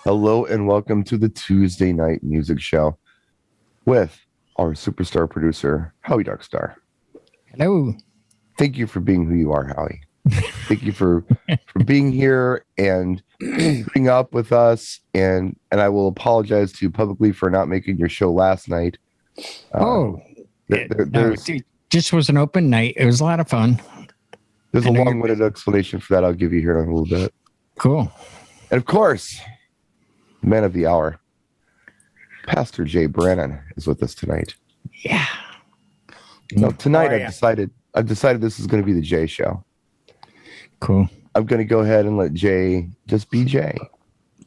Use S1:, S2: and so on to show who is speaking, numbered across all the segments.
S1: Hello and welcome to the Tuesday Night Music Show with our superstar producer, Howie Darkstar.
S2: Hello.
S1: Thank you for being who you are, Howie. Thank you for being here and putting up with us. And I will apologize to you publicly for not making your show last night.
S2: It just was an open night. It was a lot of fun.
S1: There's a long-winded explanation for that I'll give you here in a little bit.
S2: Cool.
S1: And of course, man of the hour, Pastor Jay Brannan is with us tonight.
S2: Yeah.
S1: No, tonight I've decided this is going to be the Jay show.
S2: Cool.
S1: I'm going to go ahead and let Jay just be Jay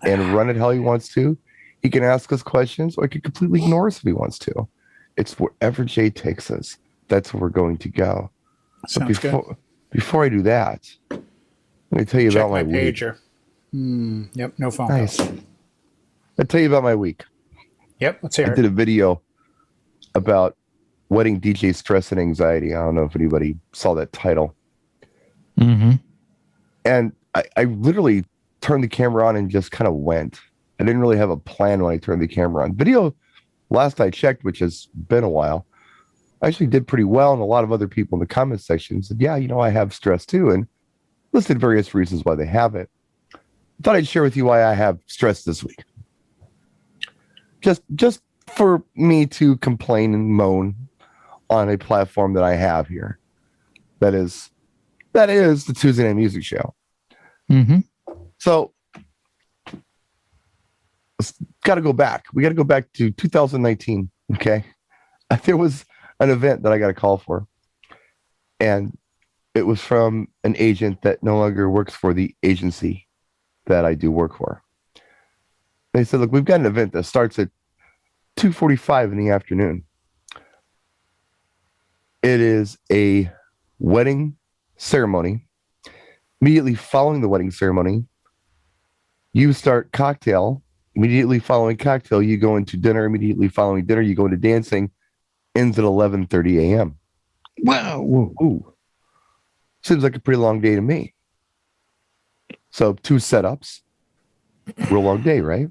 S1: and run it how he wants to. He can ask us questions or he can completely ignore us if he wants to. It's wherever Jay takes us. That's where we're going to go.
S3: Sounds good.
S1: Before I do that, let me tell you about my
S3: pager.
S1: week.
S3: Yep, no phone.
S1: Nice. I'll tell you about my week.
S3: Yep, let's hear it.
S1: I did a video about wedding DJ stress and anxiety. I don't know if anybody saw that title.
S2: Mm-hmm.
S1: And I literally turned the camera on and just kind of went. I didn't really have a plan when I turned the camera on. Video, last I checked, which has been a while, actually did pretty well. And a lot of other people in the comment section said, yeah, I have stress too. And listed various reasons why they have it. I thought I'd share with you why I have stress this week. Just for me to complain and moan on a platform that I have here. That is the Tuesday Night Music Show.
S2: Mm-hmm.
S1: So got to go back. We got to go back to 2019. Okay. There was an event that I got a call for, and it was from an agent that no longer works for the agency that I do work for. They said, look, we've got an event that starts at 2:45 in the afternoon. It is a wedding ceremony. Immediately following the wedding ceremony, you start cocktail. Immediately following cocktail, you go into dinner. Immediately following dinner, you go into dancing. Ends at 11:30 a.m.
S2: Wow.
S1: Ooh. Seems like a pretty long day to me. So 2 setups. Real long day, right?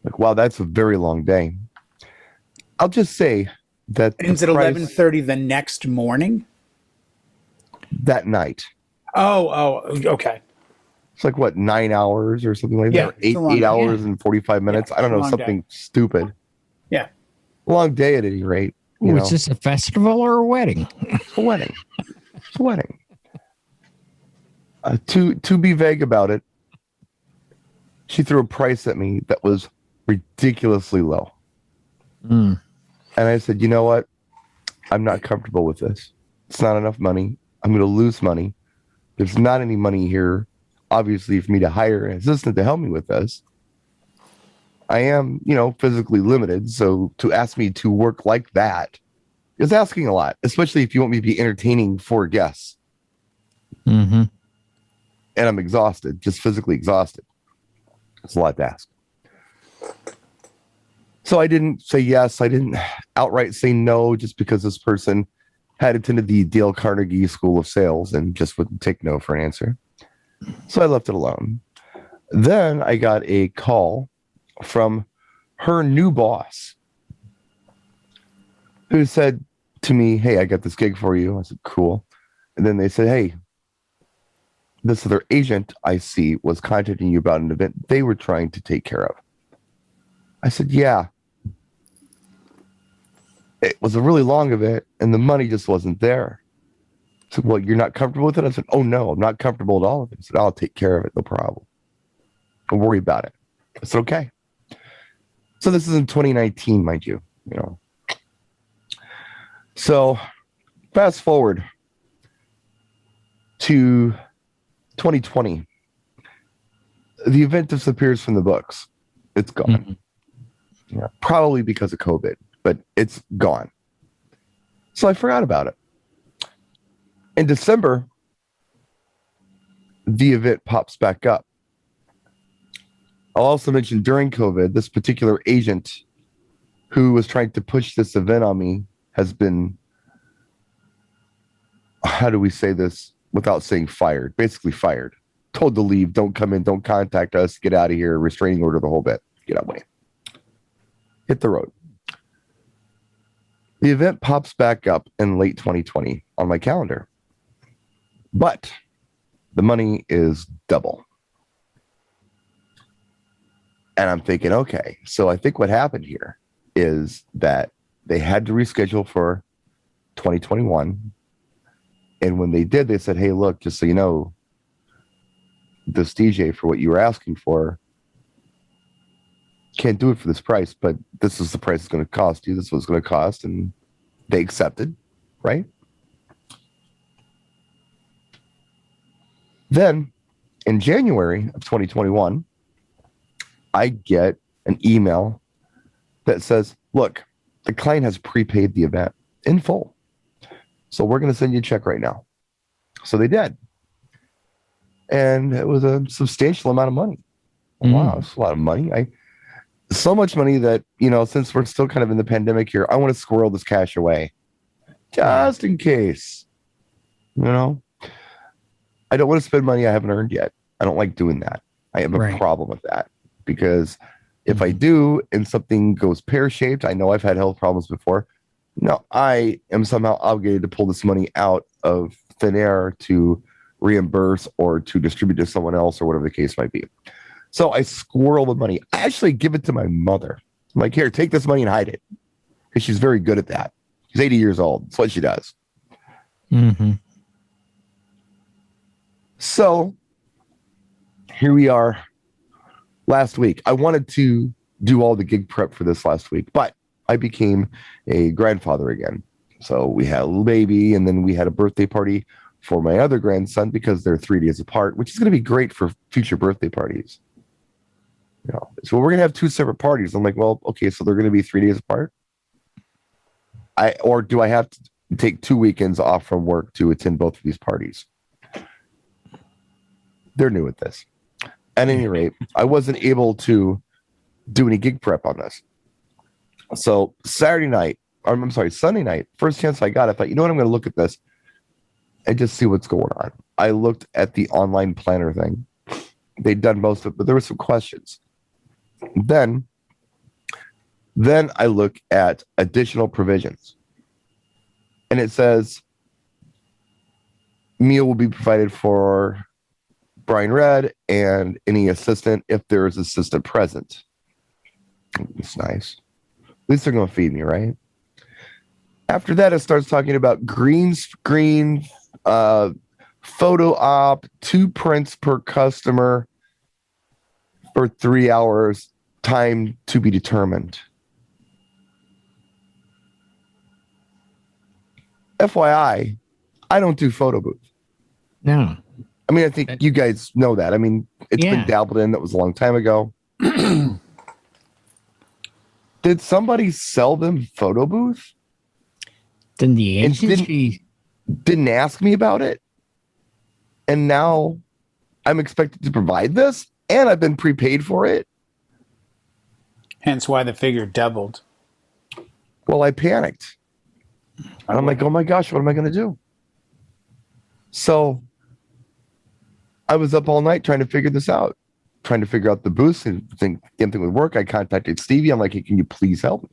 S1: Like, wow, that's a very long day. I'll just say that
S3: ends at 11:30 the next morning?
S1: That night.
S3: Oh, okay.
S1: It's like, what, 9 hours or something like that? Or 8 hours and 45 minutes? I don't know, something stupid.
S3: Yeah.
S1: Long day at any rate.
S2: Was this a festival or a wedding?
S1: It's a wedding. It's a wedding. To be vague about it, she threw a price at me that was ridiculously low.
S2: Mm.
S1: And I said, you know what? I'm not comfortable with this. It's not enough money. I'm going to lose money. There's not any money here, obviously, for me to hire an assistant to help me with this. I am, physically limited. So to ask me to work like that is asking a lot, especially if you want me to be entertaining for guests.
S2: Mm-hmm.
S1: And I'm exhausted, just physically exhausted. It's a lot to ask. So I didn't say yes. I didn't outright say no just because this person had attended the Dale Carnegie School of Sales and just wouldn't take no for an answer. So I left it alone. Then I got a call from her new boss who said to me, hey, I got this gig for you. I said, cool. And then they said, hey, this other agent I see was contacting you about an event they were trying to take care of. I said, yeah. It was a really long event and the money just wasn't there. I said, well, you're not comfortable with it? I said, oh no, I'm not comfortable at all with it. I said, I'll take care of it, no problem. Don't worry about it. I said, okay. So this is in 2019, mind you. So fast forward to 2020. The event disappears from the books. It's gone. Mm-hmm. Yeah, probably because of COVID, but it's gone. So I forgot about it. In December, the event pops back up. I'll also mention during COVID, this particular agent who was trying to push this event on me has been, how do we say this without saying fired? Basically fired. told to leave. Don't come in. Don't contact us. Get out of here. Restraining order, the whole bit. Get out way. Hit the road. The event pops back up in late 2020 on my calendar. But the money is double. And I'm thinking, okay, so I think what happened here is that they had to reschedule for 2021. And when they did, they said, hey, look, just so you know, this DJ for what you were asking for can't do it for this price, but this is the price it's going to cost you. This is what it's going to cost. And they accepted, right? Then in January of 2021, I get an email that says, look, the client has prepaid the event in full. So we're going to send you a check right now. So they did. And it was a substantial amount of money. Wow, it's a lot of money. So much money that, you know, since we're still kind of in the pandemic here, I want to squirrel this cash away just in case. You know, I don't want to spend money I haven't earned yet. I don't like doing that. I have a problem with that because if I do and something goes pear-shaped, I know I've had health problems before. No, I am somehow obligated to pull this money out of thin air to reimburse or to distribute to someone else or whatever the case might be. So I squirrel the money. I actually give it to my mother. I'm like, here, take this money and hide it. Because she's very good at that. She's 80 years old. That's what she does. So here we are last week. I wanted to do all the gig prep for this last week, but I became a grandfather again. So we had a little baby, and then we had a birthday party for my other grandson because they're 3 days apart, which is going to be great for future birthday parties. You know, so we're going to have 2 separate parties. I'm like, well, okay, so they're going to be 3 days apart. Or do I have to take 2 weekends off from work to attend both of these parties? They're new at this. At any rate, I wasn't able to do any gig prep on this. So Sunday night, first chance I got, I thought, you know what, I'm going to look at this and just see what's going on. I looked at the online planner thing. They'd done most of it, but there were some questions. Then I look at additional provisions. And it says, meal will be provided for Brian Red and any assistant if there is assistant present. It's nice. At least they're going to feed me, right? After that, it starts talking about green screen, photo op, 2 prints per customer for 3 hours, time to be determined. FYI, I don't do photo booth.
S2: No.
S1: I mean, I think you guys know that. I mean, it's been dabbled in. That was a long time ago. Did somebody sell them photo booth?
S2: Then the agency
S1: didn't ask me about it. And now I'm expected to provide this, and I've been prepaid for it.
S3: Hence why the figure doubled.
S1: Well, I panicked. And I'm like, oh my gosh, what am I going to do? So I was up all night trying to figure this out, trying to figure out the booths and think anything would work. I contacted Stevie. I'm like, hey, can you please help me?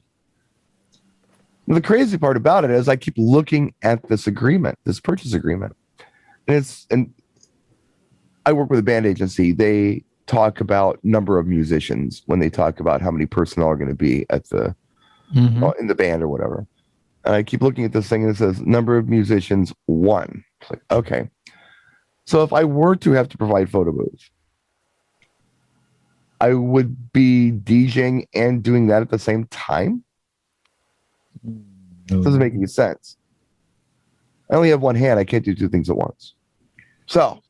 S1: And the crazy part about it is I keep looking at this agreement, this purchase agreement. And I work with a band agency. They talk about number of musicians when they talk about how many personnel are going to be at the in the band or whatever. And I keep looking at this thing and it says number of musicians 1. It's like, okay. So if I were to have to provide photo booths, I would be DJing and doing that at the same time. Doesn't make any sense. I only have one hand. I can't do 2 things at once. So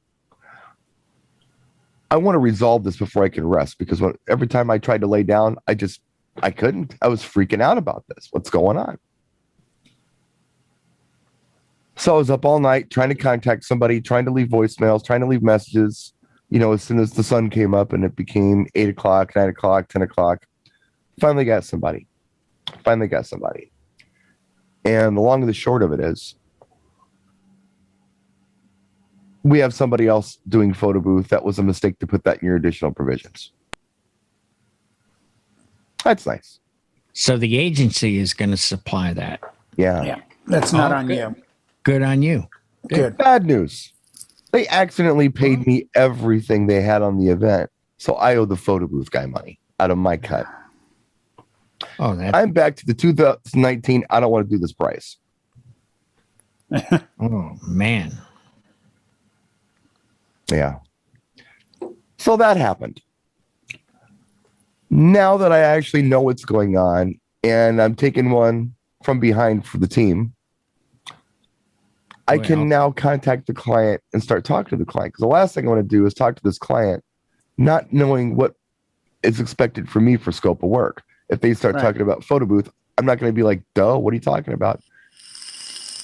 S1: I want to resolve this before I can rest, because every time I tried to lay down, I couldn't. I was freaking out about this. What's going on? So I was up all night trying to contact somebody, trying to leave voicemails, trying to leave messages. You know, as soon as the sun came up and it became 8 o'clock, 9 o'clock, 10 o'clock, finally got somebody. And the long and the short of it is, we have somebody else doing photo booth. That was a mistake to put that in your additional provisions. That's nice.
S2: So the agency is going to supply that.
S3: Yeah. That's not on
S2: good.
S3: you.
S2: Good on you.
S3: Good.
S1: Bad news. They accidentally paid me everything they had on the event. So I owe the photo booth guy money out of my cut.
S2: Oh, that's
S1: I'm back to the 2019. I don't want to do this price.
S2: oh man.
S1: Yeah. So that happened. Now that I actually know what's going on and I'm taking one from behind for the team, I can now contact the client and start talking to the client. Because the last thing I want to do is talk to this client, not knowing what is expected from me for scope of work. If they start talking about photo booth, I'm not going to be like, duh, what are you talking about?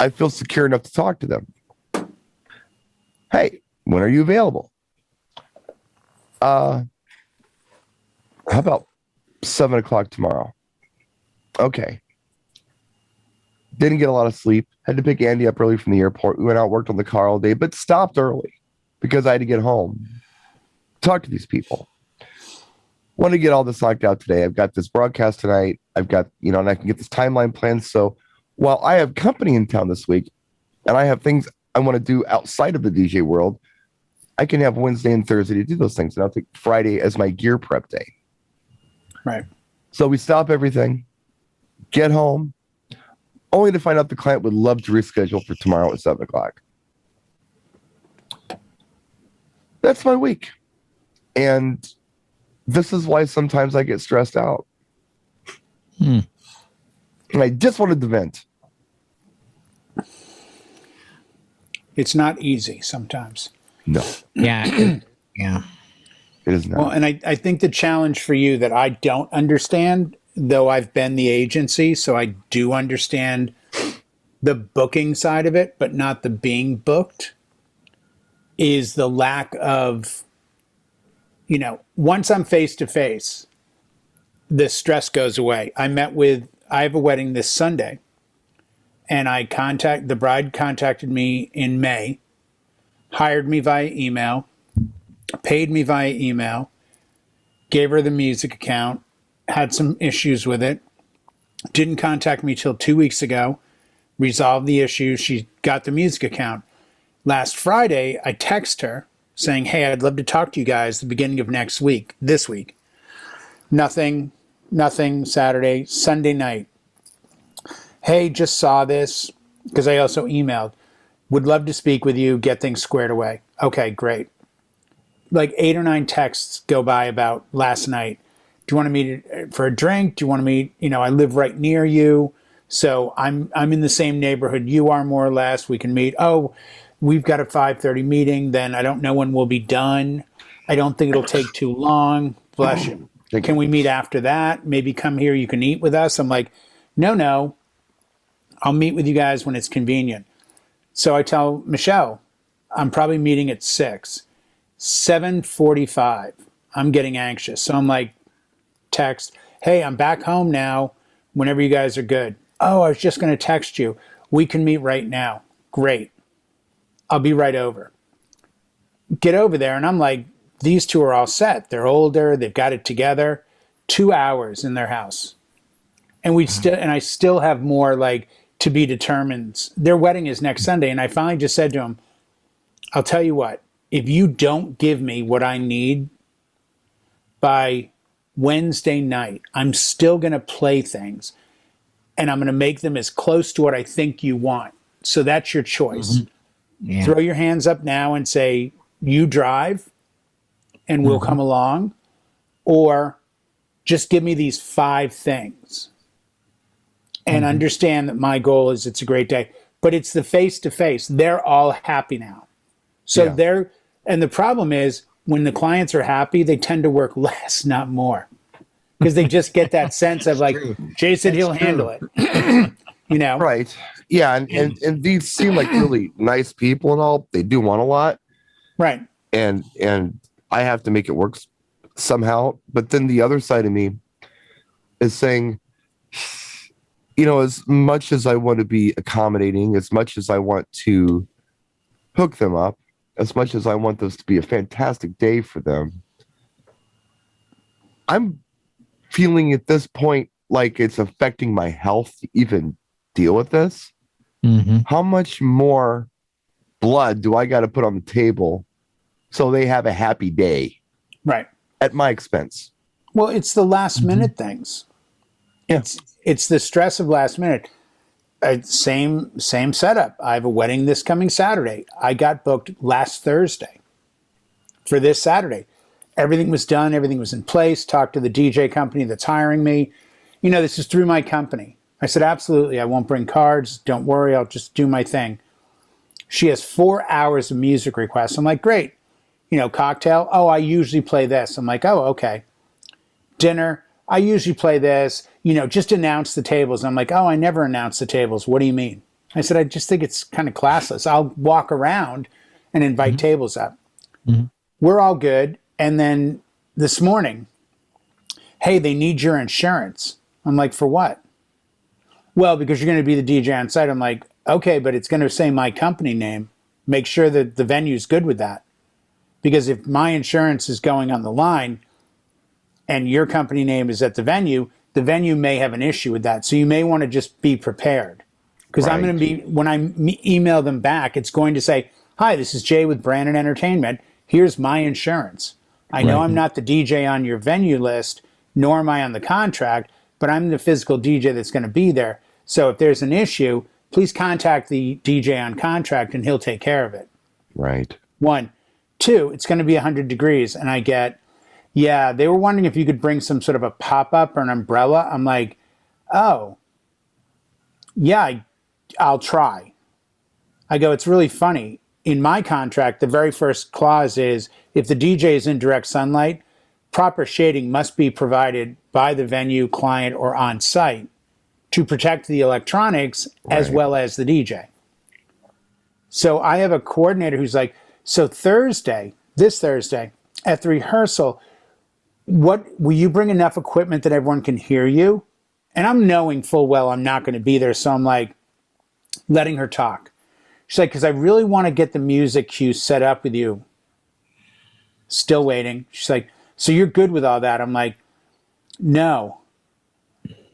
S1: I feel secure enough to talk to them. Hey, when are you available? How about 7 o'clock tomorrow? Okay. Didn't get a lot of sleep. Had to pick Andy up early from the airport. We went out, worked on the car all day, but stopped early because I had to get home. Talk to these people. Want to get all this knocked out today. I've got this broadcast tonight. I've got, and I can get this timeline planned. So while I have company in town this week and I have things I want to do outside of the DJ world, I can have Wednesday and Thursday to do those things. And I'll take Friday as my gear prep day.
S3: Right.
S1: So we stop everything, get home, only to find out the client would love to reschedule for tomorrow at 7 o'clock. That's my week. And this is why sometimes I get stressed out. And I just wanted to vent.
S3: It's not easy sometimes.
S1: No.
S2: Yeah. Yeah.
S1: It is not.
S3: Well, and I think the challenge for you that I don't understand, though I've been the agency, so I do understand the booking side of it, but not the being booked, is the lack of, once I'm face to face, the stress goes away. I have a wedding this Sunday, and the bride contacted me in May, hired me via email, paid me via email, gave her the music account, had some issues with it, didn't contact me till 2 weeks ago, resolved the issue. She got the music account. Last Friday, I text her saying, hey, I'd love to talk to you guys the beginning of this week. Nothing, Saturday, Sunday night. Hey, just saw this, because I also emailed. Would love to speak with you, get things squared away. Okay, great. Like 8 or 9 texts go by about last night. Do you want to meet for a drink? Do you want to meet? I live right near you, so I'm in the same neighborhood you are, more or less. We can meet. Oh, we've got a 5:30 meeting. Then I don't know when we'll be done. I don't think it'll take too long. Bless you. Can we meet after that? Maybe come here. You can eat with us. I'm like, no. I'll meet with you guys when it's convenient. So I tell Michelle, I'm probably meeting at 6. 7:45. I'm getting anxious. So I'm like, text, hey, I'm back home now. Whenever you guys are good. Oh, I was just going to text you. We can meet right now. Great. I'll be right over. Get over there. And I'm like, these two are all set. They're older. They've got it together. 2 hours in their house. And I still have more like to be determined. Their wedding is next Sunday. And I finally just said to him, I'll tell you what, if you don't give me what I need by Wednesday night, I'm still going to play things and I'm going to make them as close to what I think you want. So that's your choice. Yeah. Throw your hands up now and say, you drive and we'll come along, or just give me these 5 things and understand that my goal is it's a great day, but it's the face to face. They're all happy now. So and the problem is when the clients are happy, they tend to work less, not more, because they just get that sense of like, Jason, he'll handle it,
S1: Right. Yeah. And these seem like really nice people and all. They do want a lot.
S3: Right.
S1: And I have to make it work somehow. But then the other side of me is saying, as much as I want to be accommodating, as much as I want to hook them up, as much as I want this to be a fantastic day for them, I'm feeling at this point like it's affecting my health to even deal with this.
S2: Mm-hmm.
S1: How much more blood do I got to put on the table so they have a happy day
S3: Right.
S1: at my expense?
S3: Well, it's the last minute things.
S1: Yeah.
S3: It's the stress of last minute. Same setup. I have a wedding this coming Saturday. I got booked last Thursday for this Saturday. Everything was done. Everything was in place. Talked to the DJ company that's hiring me. This is through my company. I said, absolutely. I won't bring cards. Don't worry. I'll just do my thing. She has 4 hours of music requests. I'm like, great. Cocktail. Oh, I usually play this. I'm like, oh, okay. Dinner. I usually play this. Just announce the tables. I'm like, oh, I never announce the tables. What do you mean? I said, I just think it's kind of classless. I'll walk around and invite tables up.
S2: Mm-hmm.
S3: We're all good. And then this morning, hey, they need your insurance. I'm like, for what? Well, because you're going to be the DJ on site. I'm like, okay, but it's going to say my company name. Make sure that the venue's good with that. Because if my insurance is going on the line and your company name is at the venue may have an issue with that. So you may want to just be prepared. Because I'm going to be, when I email them back, it's going to say, hi, this is Jay with Brannan Entertainment. Here's my insurance. I know I'm not the DJ on your venue list, nor am I on the contract, but I'm the physical DJ that's going to be there. So if there's an issue, please contact the DJ on contract and he'll take care of it.
S1: Right.
S3: 1. 2, it's going to be 100 degrees. And I get, yeah, they were wondering if you could bring some sort of a pop-up or an umbrella. I'm like, oh, yeah, I'll try. I go, it's really funny. In my contract, the very first clause is if the DJ is in direct sunlight, proper shading must be provided by the venue, client, or on site to protect the electronics as well as the DJ. So I have a coordinator who's like, so this Thursday, at the rehearsal, what will you bring enough equipment that everyone can hear you? And I'm knowing full well I'm not going to be there, so I'm like letting her talk. She's like, because I really want to get the music cue set up with you. Still waiting. She's like, so you're good with all that? I'm like, no.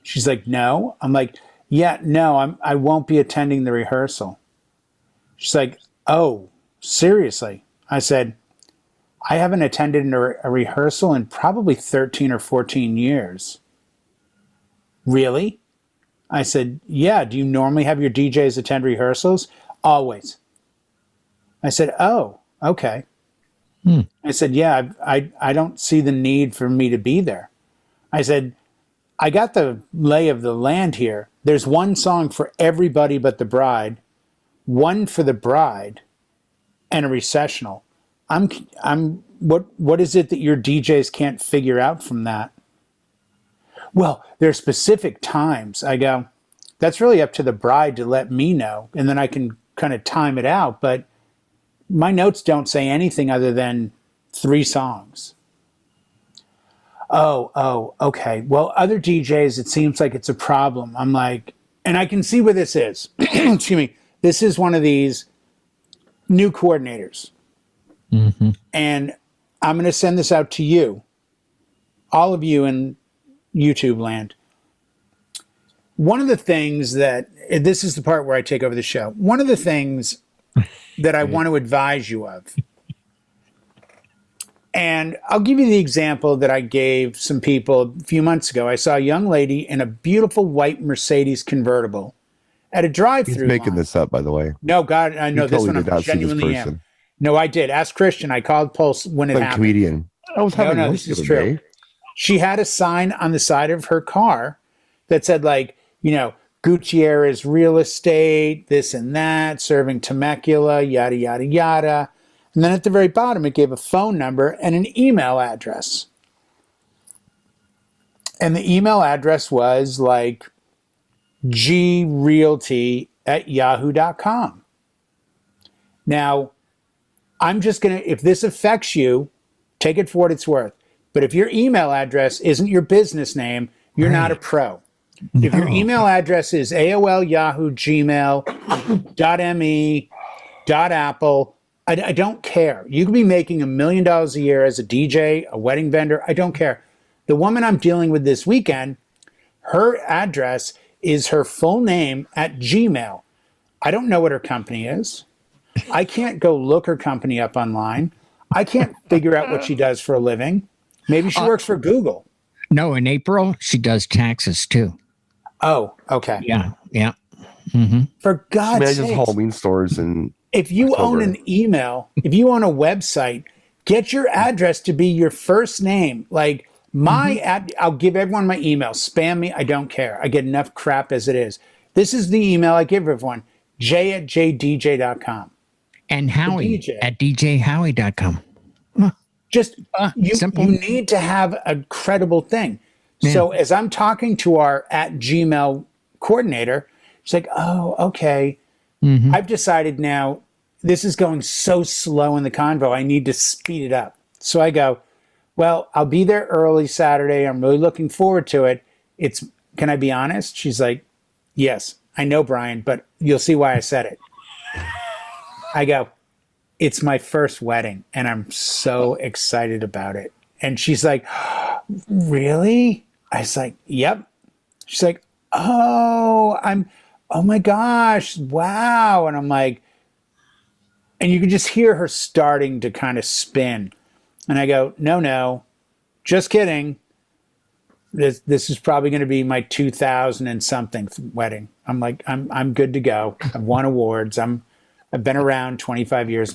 S3: She's like, no. I'm like, yeah, no, I won't be attending the rehearsal. She's like, oh, seriously? I said, I haven't attended a rehearsal in probably 13 or 14 years. Really? I said, yeah. Do you normally have your DJs attend rehearsals? Always. I said, oh, okay. I said, yeah, I don't see the need for me to be there. I said, I got the lay of the land here. There's one song for everybody but the bride, one for the bride, and a recessional. What is it that your DJs can't figure out from that? Well, there are specific times. I go, that's really up to the bride to let me know, and then I can kind of time it out. But my notes don't say anything other than 3 songs. Oh, okay. Well, other DJs, it seems like it's a problem. I'm like, and I can see where this is. Excuse me. This is one of these new coordinators. Mm-hmm. And I'm going to send this out to you, all of you in YouTube land. One of the things that, this is the part where I take over the show. One of the things that I want to advise you of, and I'll give you the example that I gave some people a few months ago. I saw a young lady in a beautiful white Mercedes convertible at a drive-through.
S1: He's making this up, by the way.
S3: No, God, I know
S1: You
S3: this
S1: totally
S3: one.
S1: did
S3: I
S1: not see this
S3: genuinely
S1: person.
S3: am. No, I did. Ask Christian. I called Pulse when it
S1: Like
S3: happened.
S1: comedian. I was having
S3: No,
S1: lunch
S3: this
S1: the
S3: is
S1: other
S3: true.
S1: day.
S3: She had a sign on the side of her car that said, like, Gutierrez real estate, this and that, serving Temecula, yada, yada, yada. And then at the very bottom, it gave a phone number and an email address. And the email address was like grealty@yahoo.com. Now, I'm just going to, if this affects you, take it for what it's worth. But if your email address isn't your business name, you're not a pro. If your email address is AOL, Yahoo, Gmail, .me, .apple, I don't care. You could be making $1 million a year as a DJ, a wedding vendor. I don't care. The woman I'm dealing with this weekend, her address is her full name at Gmail. I don't know what her company is. I can't go look her company up online. I can't figure out what she does for a living. Maybe she works for Google.
S2: No, in April, she does taxes too.
S3: Oh, okay.
S2: Yeah. Yeah. Mm-hmm.
S3: For God's
S1: Manages
S3: sake.
S1: Halloween stores and
S3: If you own an email, if you own a website, get your address to be your first name. Like I'll give everyone my email. Spam me. I don't care. I get enough crap as it is. This is the email I give everyone. j@jdj.com.
S2: And Howie at djhowie.com.
S3: Just
S2: simple.
S3: You need to have a credible thing. Yeah. So as I'm talking to our @Gmail coordinator, she's like, oh, okay. Mm-hmm. I've decided now this is going so slow in the convo. I need to speed it up. So I go, well, I'll be there early Saturday. I'm really looking forward to it. Can I be honest? She's like, yes, I know, Brian, but you'll see why I said it. I go, it's my first wedding and I'm so excited about it. And she's like, really? I was like, yep. She's like, oh my gosh, wow. And I'm like, and you can just hear her starting to kind of spin. And I go, no, just kidding. This is probably going to be my 2000 and something wedding. I'm like, I'm good to go. I've won awards. I've been around 25 years.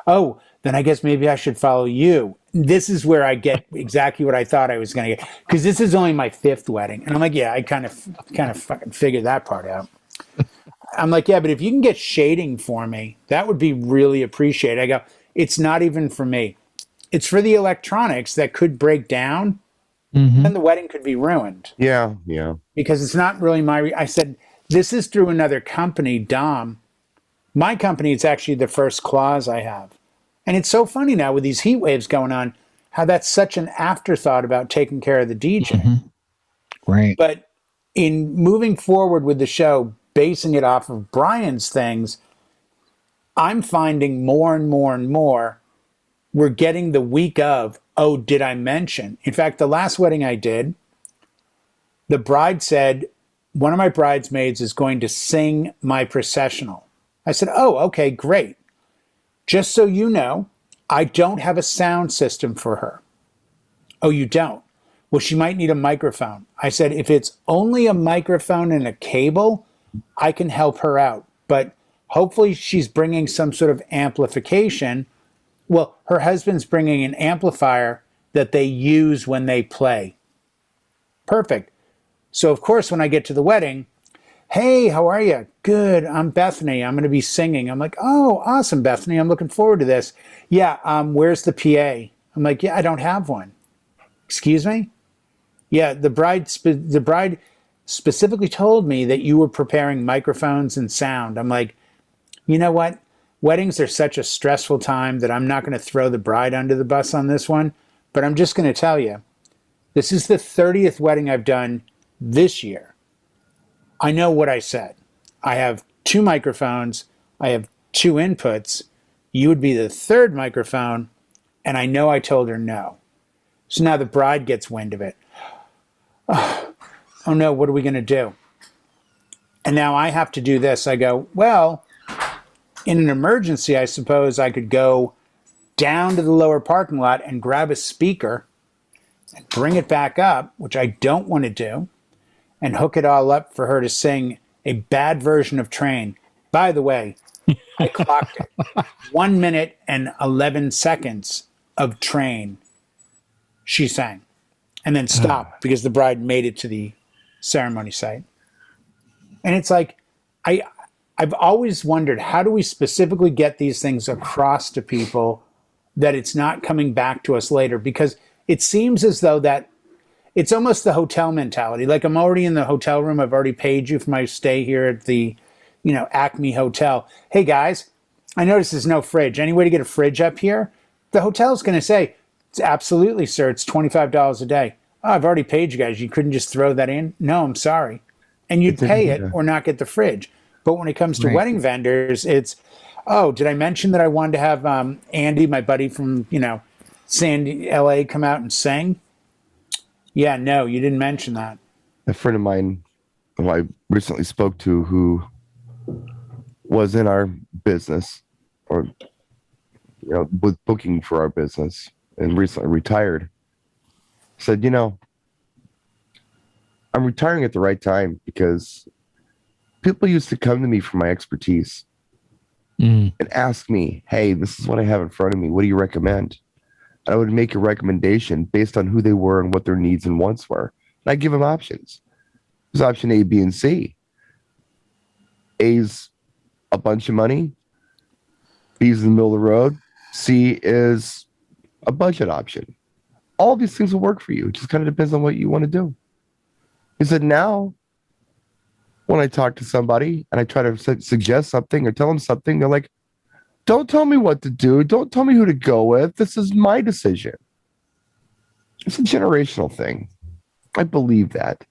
S3: Oh, then I guess maybe I should follow you. This is where I get exactly what I thought I was going to get, because this is only my 5th wedding. And I'm like, yeah, I kind of fucking figured that part out. I'm like, yeah, but if you can get shading for me, that would be really appreciated. I go, it's not even for me. It's for the electronics that could break down, and the wedding could be ruined.
S1: Yeah.
S3: Because it's not really I said, this is through another company, Dom. My company, it's actually the first clause I have. And it's so funny now with these heat waves going on, how that's such an afterthought about taking care of the DJ.
S2: Mm-hmm. Right.
S3: But in moving forward with the show, basing it off of Brian's things, I'm finding more and more and more we're getting the week of, oh, did I mention? In fact, the last wedding I did, the bride said, one of my bridesmaids is going to sing my processional. I said, oh, okay, great. Just so you know, I don't have a sound system for her. Oh, you don't? Well, she might need a microphone. I said, if it's only a microphone and a cable, I can help her out. But hopefully she's bringing some sort of amplification. Well, her husband's bringing an amplifier that they use when they play. Perfect. So, of course, when I get to the wedding, hey, how are you? Good. I'm Bethany. I'm going to be singing. I'm like, oh, awesome, Bethany. I'm looking forward to this. Yeah. Where's the PA? I'm like, yeah, I don't have one. Excuse me? Yeah. The bride specifically told me that you were preparing microphones and sound. I'm like, you know what? Weddings are such a stressful time that I'm not going to throw the bride under the bus on this one. But I'm just going to tell you, this is the 30th wedding I've done this year. I know what I said. I have 2 microphones. I have 2 inputs. You would be the 3rd microphone. And I know I told her no. So now the bride gets wind of it. Oh no, what are we going to do? And now I have to do this. I go, well, in an emergency, I suppose I could go down to the lower parking lot and grab a speaker and bring it back up, which I don't want to do, and hook it all up for her to sing a bad version of Train. By the way, I clocked it. 1 minute and 11 seconds of Train she sang, and then stopped because the bride made it to the ceremony site. And it's like, I've always wondered, how do we specifically get these things across to people that it's not coming back to us later? Because it seems as though that it's almost the hotel mentality. Like, I'm already in the hotel room. I've already paid you for my stay here at the, Acme Hotel. Hey guys, I noticed there's no fridge. Any way to get a fridge up here? The hotel's going to say, absolutely, sir. It's $25 a day. Oh, I've already paid you guys. You couldn't just throw that in? No, I'm sorry. And you'd pay it or not get the fridge. But when it comes to wedding vendors, it's, Oh, did I mention that I wanted to have Andy, my buddy from, Sandy, LA, come out and sing? Yeah, no, you didn't mention that.
S1: A friend of mine who I recently spoke to, who was in our business, or was booking for our business, and recently retired, said, I'm retiring at the right time because people used to come to me for my expertise and ask me, hey, this is what I have in front of me. What do you recommend? And I would make a recommendation based on who they were and what their needs and wants were. And I give them options. There's option A, B, and C. A's a bunch of money. B's in the middle of the road. C is a budget option. All these things will work for you. It just kind of depends on what you want to do. He said, now, when I talk to somebody and I try to suggest something or tell them something, they're like, don't tell me what to do. Don't tell me who to go with. This is my decision. It's a generational thing. I believe that.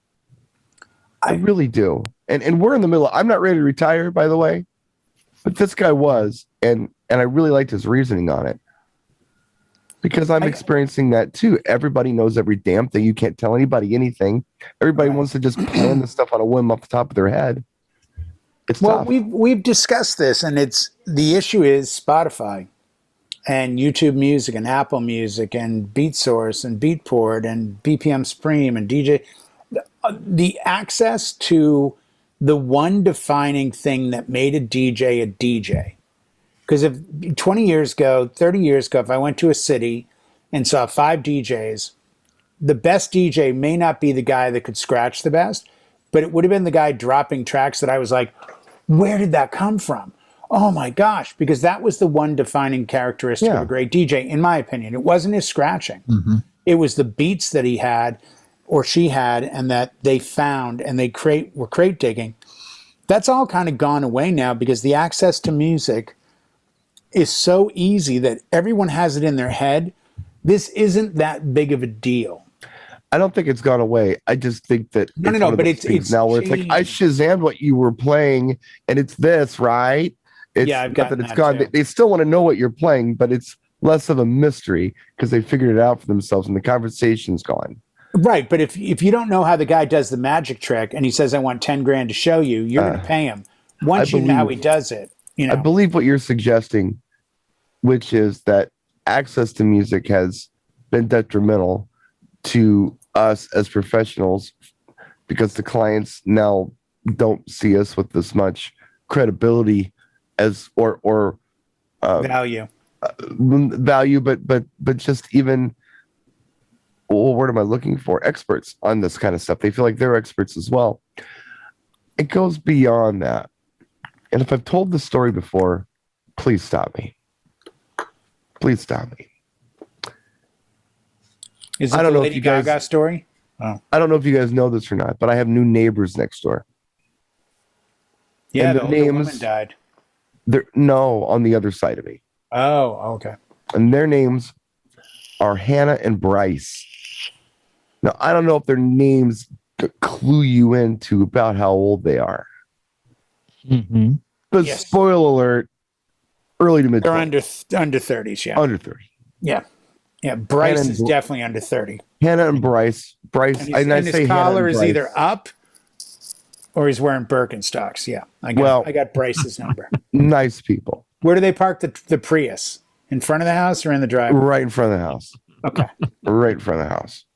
S1: I really do. And we're in the middle. I'm not ready to retire, by the way, but this guy was, and I really liked his reasoning on it. Because I'm experiencing that too. Everybody knows every damn thing. You can't tell anybody anything. Everybody wants to just plan the stuff on a whim off the top of their head. It's tough.
S3: We've discussed this, and the issue is Spotify and YouTube Music and Apple Music and BeatSource and Beatport and BPM Supreme and DJ. The access to the one defining thing that made a DJ. Because if 20 years ago, 30 years ago, if I went to a city and saw 5 DJs, the best DJ may not be the guy that could scratch the best, but it would have been the guy dropping tracks that I was like, where did that come from? Oh my gosh, because that was the one defining characteristic of a great DJ, in my opinion. It wasn't his scratching. It was the beats that he had or she had and that they found and they were crate digging. That's all kind of gone away now because the access to music is so easy that everyone has it in their head. This isn't that big of a deal.
S1: I don't think it's gone away. I just think that
S3: no, but it's
S1: now where it's like, I Shazammed what you were playing and it's this, right? It's
S3: I've got
S1: that it's gone. They still want to know what you're playing, but it's less of a mystery because they figured it out for themselves and the conversation's gone.
S3: Right, but if you don't know how the guy does the magic trick and he says, I want 10 grand to show you, you're going to pay him. Once you know how he does it, I
S1: believe what you're suggesting, which is that access to music has been detrimental to us as professionals because the clients now don't see us with this much credibility as or
S3: value,
S1: but just even, what word am I looking for? Experts on this kind of stuff. They feel like they're experts as well. It goes beyond that. And if I've told the story before, please stop me. Please stop me.
S3: Is it the Lady Gaga story? Oh.
S1: I don't know if you guys know this or not, but I have new neighbors next door.
S3: Yeah, the older woman died.
S1: No, on the other side of me.
S3: Oh, okay.
S1: And their names are Hannah and Bryce. Now, I don't know if their names clue you into about how old they are. But spoiler alert, early to mid.
S3: They're under 30s, yeah.
S1: Under 30.
S3: Yeah. Yeah, Bryce is definitely under 30.
S1: Hannah and Bryce.
S3: And his collar is either up or he's wearing Birkenstocks. Yeah, I got Bryce's number.
S1: Nice people.
S3: Where do they park the Prius? In front of the house or in the driveway?
S1: Right in front of the house.
S3: Okay.
S1: Right in front of the house.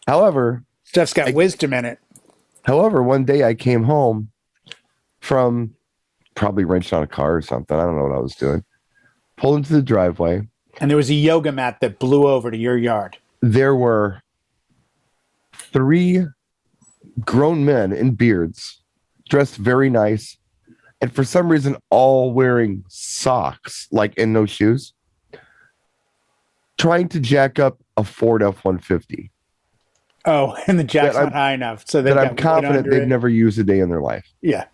S1: However,
S3: stuff's got wisdom in it.
S1: However, one day I came home from probably wrenched on a car or something. I don't know what I was doing. Pulled into the driveway.
S3: And there was a yoga mat that blew over to your yard.
S1: There were 3 grown men in beards, dressed very nice, and for some reason all wearing socks, like and no shoes, trying to jack up a Ford F-150.
S3: Oh, and the jack's not high enough. So that
S1: I'm confident they've never used a day in their life.
S3: Yeah.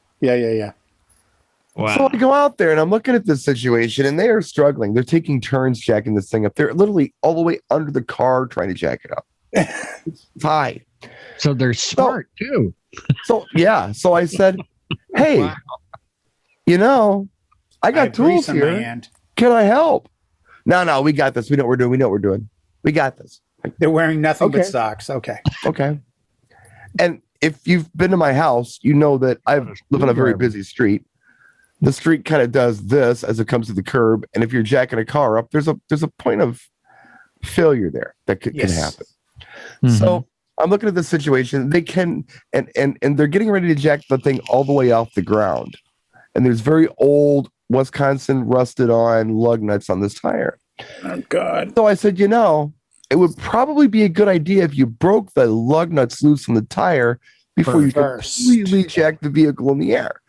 S3: Wow.
S1: So I go out there and I'm looking at this situation and they are struggling. They're taking turns jacking this thing up. They're literally all the way under the car trying to jack it up. It's high.
S2: So they're smart too.
S1: So I said, hey, I got tools
S3: grease on my
S1: here.
S3: hand.
S1: Can I help? No, we got this. We know what we're doing. We know what we're doing. We got this.
S3: They're wearing nothing but
S1: Okay.
S3: socks. Okay.
S1: Okay. And if you've been to my house, you know that I live on a very busy street. The street kind of does this as it comes to the curb, and if you're jacking a car up, there's a point of failure there that can happen. So I'm looking at the situation. They can, and they're getting ready to jack the thing all the way off the ground, and there's very old Wisconsin rusted on lug nuts on this tire.
S3: Oh God.
S1: So I said, it would probably be a good idea if you broke the lug nuts loose from the tire before you completely jack the vehicle in the air.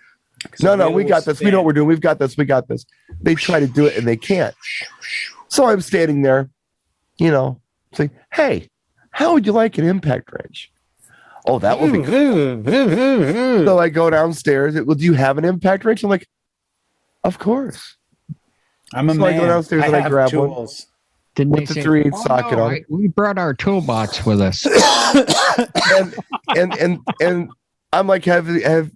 S1: No, we got this. We know what we're doing. We've got this. We got this. They try to do it and they can't. So I'm standing there, saying, hey, how would you like an impact wrench? Oh, that would be good. So I go downstairs. Well, do you have an impact wrench? I'm like, of course.
S3: I'm a man.
S1: I go downstairs and I grab
S3: tools.
S1: one. With the 3/8 socket on.
S2: We brought our toolbox with us.
S1: and I'm like, have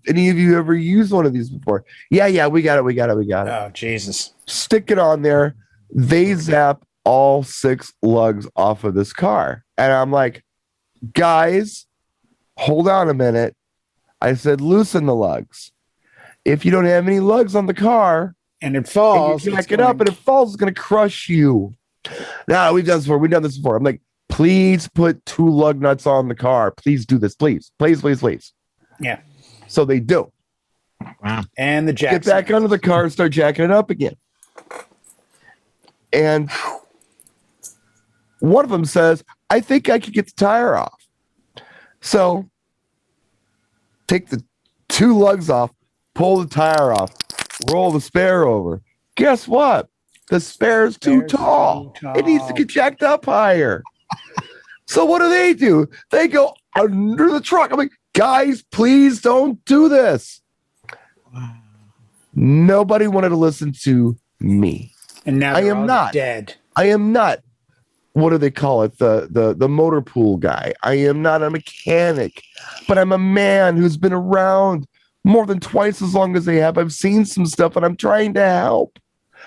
S1: any of you ever used one of these before? Yeah, we got it.
S3: Oh, Jesus.
S1: Stick it on there. They zap all 6 lugs off of this car. And I'm like, guys, hold on a minute. I said, loosen the lugs. If you don't have any lugs on the car
S3: and it falls,
S1: and you jack it up and it falls, it's going to crush you. No, we've done this before. I'm like, please put 2 lug nuts on the car. Please do this. Please.
S3: Yeah.
S1: So they do.
S2: Wow.
S3: And the jack.
S1: Get back under the car and start jacking it up again. And one of them says, I think I could get the tire off. So take the 2 lugs off, pull the tire off, roll the spare over. Guess what? The spare's too tall. It needs to get jacked up higher. So what do? They go under the truck. I'm like, guys, please don't do this. Wow. Nobody wanted to listen to me.
S3: And now
S1: I am not
S3: dead.
S1: I am not. What do they call it? The motor pool guy. I am not a mechanic, but I'm a man who's been around more than twice as long as they have. I've seen some stuff and I'm trying to help,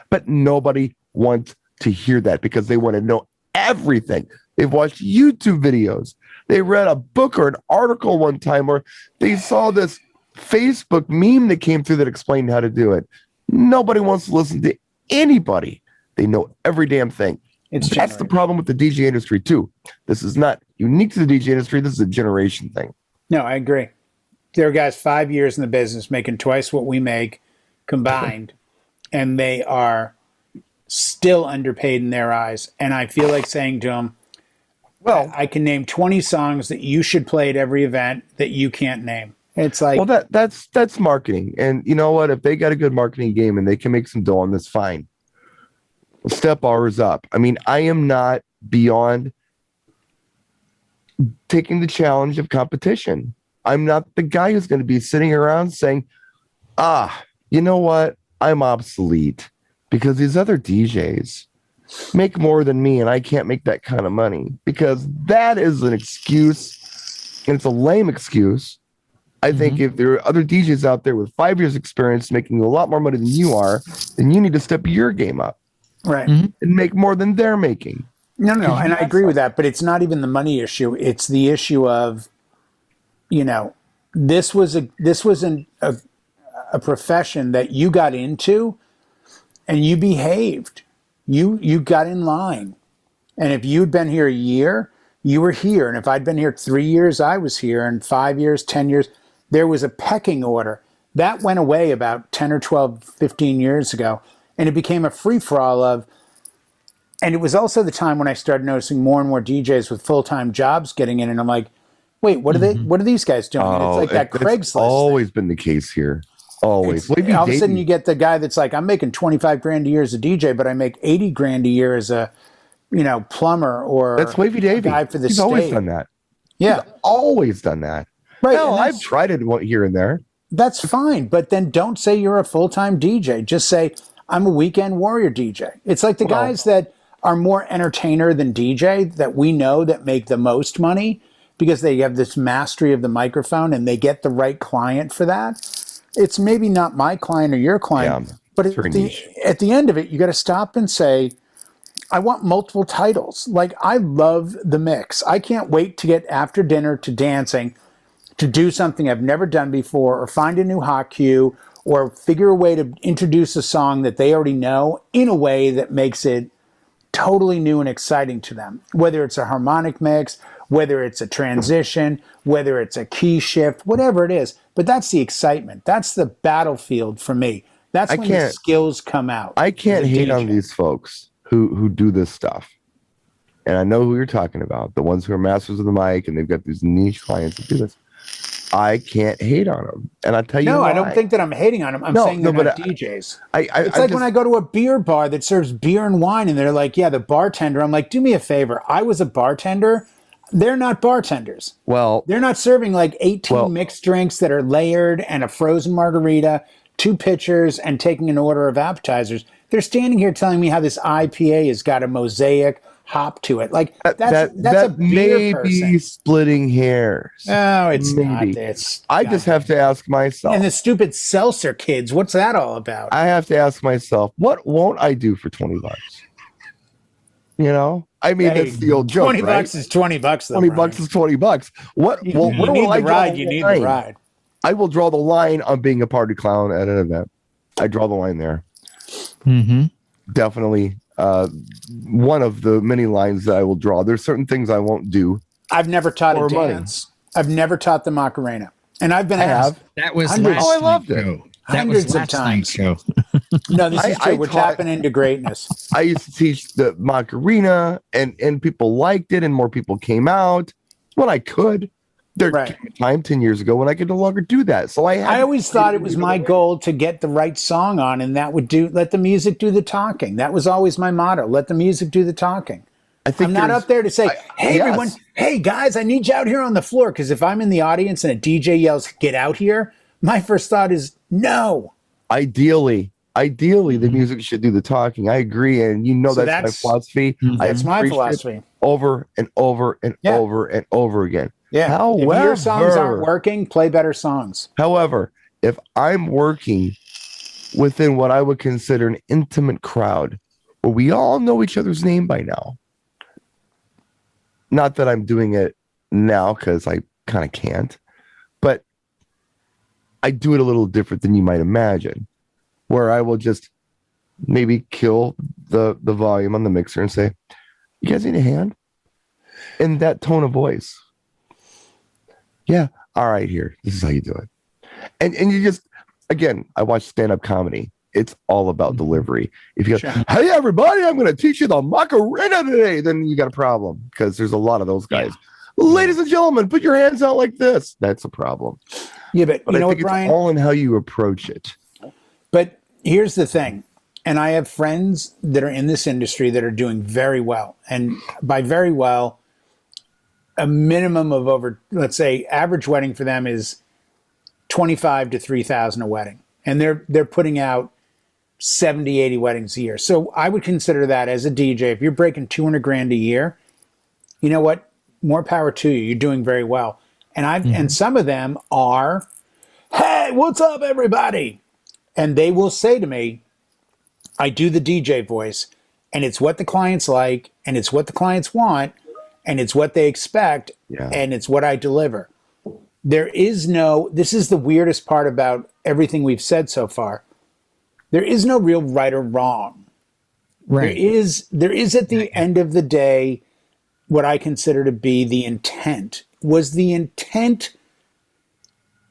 S1: but nobody wants to hear that because they want to know everything. They've watched YouTube videos. They read a book or an article one time, or they saw this Facebook meme that came through that explained how to do it. Nobody wants to listen to anybody. They know every damn thing. That's the problem with the DJ industry too. This is not unique to the DJ industry. This is a generation thing.
S3: No, I agree. There are guys 5 years in the business making twice what we make combined, and they are still underpaid in their eyes. And I feel like saying to them, well, I can name 20 songs that you should play at every event that you can't name. It's like,
S1: well, that's marketing. And you know what? If they got a good marketing game and they can make some dough on this, fine. Step ours up. I mean, I am not beyond taking the challenge of competition. I'm not the guy who's going to be sitting around saying, you know what? I'm obsolete because these other DJs make more than me and I can't make that kind of money, because that is an excuse, and it's a lame excuse. I think if there are other DJs out there with 5 years experience making a lot more money than you are, then you need to step your game up.
S3: Right.
S1: And make more than they're making.
S3: No, and I agree with that, but it's not even the money issue. It's the issue of, this was a profession that you got into and you behaved. You got in line. And if you'd been here a year, you were here. And if I'd been here 3 years, I was here. And 5 years, 10 years, there was a pecking order. That went away about 10 or 12, 15 years ago. And it became a free-for-all of, and it was also the time when I started noticing more and more DJs with full-time jobs getting in, and I'm like, wait, what are these guys doing? And it's like that Craigslist. It's
S1: always been the case here. Always.
S3: All of a sudden you get the guy that's like, I'm making 25 grand a year as a DJ, but I make 80 grand a year as a, plumber or
S1: that's Wavy Davy.
S3: Guy for the
S1: He's
S3: state.
S1: Always done that.
S3: Yeah.
S1: He's always done that.
S3: Right.
S1: Hell, I've tried it here and there.
S3: That's fine, but then don't say you're a full-time DJ. Just say, I'm a weekend warrior DJ. It's like the guys that are more entertainer than DJ that we know that make the most money because they have this mastery of the microphone and they get the right client for that. It's maybe not my client or your client, But
S1: It's very niche.
S3: at the end of it, you got to stop and say, I want multiple titles. Like, I love the mix. I can't wait to get after dinner to dancing, to do something I've never done before, or find a new hot cue, or figure a way to introduce a song that they already know in a way that makes it totally new and exciting to them. Whether it's a harmonic mix, whether it's a transition, whether it's a key shift, whatever it is. But that's the excitement. That's the battlefield for me. That's when the skills come out.
S1: I can't
S3: as a
S1: hate
S3: DJ.
S1: on these folks who do this stuff. And I know who you're talking about, the ones who are masters of the mic and they've got these niche clients that do this. I can't hate on them. And I'll tell you
S3: No,
S1: why.
S3: I don't think that I'm hating on them. I'm saying they're not DJs. It's like when I go to a beer bar that serves beer and wine and they're like, yeah, the bartender. I'm like, do me a favor. I was a bartender. They're not bartenders.
S1: Well,
S3: they're not serving like 18 mixed drinks that are layered and a frozen margarita, 2 pitchers, and taking an order of appetizers. They're standing here telling me how this IPA has got a mosaic hop to it. Like that's a beer person.
S1: Be splitting hairs.
S3: No, it's not.
S1: I just have to ask myself.
S3: And the stupid seltzer kids, what's that all about?
S1: I have to ask myself, what won't I do for $20? You know, I mean, that's the old joke. $20
S3: right? is $20. Though,
S1: $20 is $20. What? Well,
S3: you need the ride. You need the ride.
S1: I will draw the line on being a party clown at an event. I draw the line there.
S2: Mm-hmm.
S1: Definitely. One of the many lines that I will draw. There's certain things I won't do.
S3: I've never taught a dance. I've never taught the Macarena, and I've been asked.
S2: That was
S1: I loved it.
S3: Hundreds of times. No, this is true. We're tapping into greatness.
S1: I used to teach the Macarena, and people liked it, and more people came out when I could. There came a time 10 years ago when I could no longer do that. So I
S3: always thought it was my goal to get the right song on, and that would let the music do the talking. That was always my motto. Let the music do the talking. I'm not up there to say, hey, everyone, hey, guys, I need you out here on the floor. Because if I'm in the audience and a DJ yells, get out here, my first thought is no.
S1: Ideally, the music should do the talking. I agree. And that's my philosophy.
S3: That's my philosophy.
S1: Over and over and over and over again.
S3: Yeah.
S1: However,
S3: if your songs aren't working, play better songs.
S1: However, if I'm working within what I would consider an intimate crowd where we all know each other's name by now, not that I'm doing it now because I kind of can't, but I do it a little different than you might imagine, where I will just maybe kill the volume on the mixer and say, you guys need a hand? In that tone of voice. Yeah, all right, here. This is how you do it. And you just, again, I watch stand-up comedy. It's all about delivery. If you go, hey, everybody, I'm going to teach you the Macarena today, then you got a problem because there's a lot of those guys. Yeah. Ladies and gentlemen, put your hands out like this. That's a problem.
S3: Yeah, but you know what, Brian?
S1: It's all in how you approach it.
S3: But here's the thing. And I have friends that are in this industry that are doing very well. And by very well, a minimum of over, let's say, average wedding for them is 25 to 3,000 a wedding. And they're putting out 70, 80 weddings a year. So I would consider that as a DJ, if you're breaking 200 grand a year, you know what? More power to you. You're doing very well. And and some of them are, hey, what's up, everybody? And they will say to me, I do the DJ voice, and it's what the clients like, and it's what the clients want, and it's what they expect, and it's what I deliver. This is the weirdest part about everything we've said so far. There is no real right or wrong.
S2: Right.
S3: There is at the end of the day, what I consider to be the intent. Was the intent,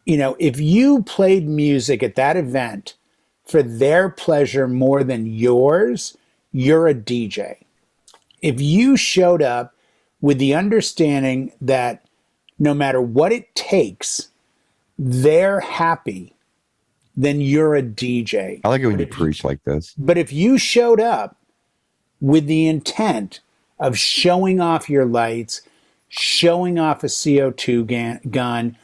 S3: if you played music at that event for their pleasure more than yours, you're a DJ. If you showed up with the understanding that no matter what it takes, they're happy, then you're a DJ.
S1: I like it when you preach like this.
S3: But if you showed up with the intent of showing off your lights, showing off a CO2 gun,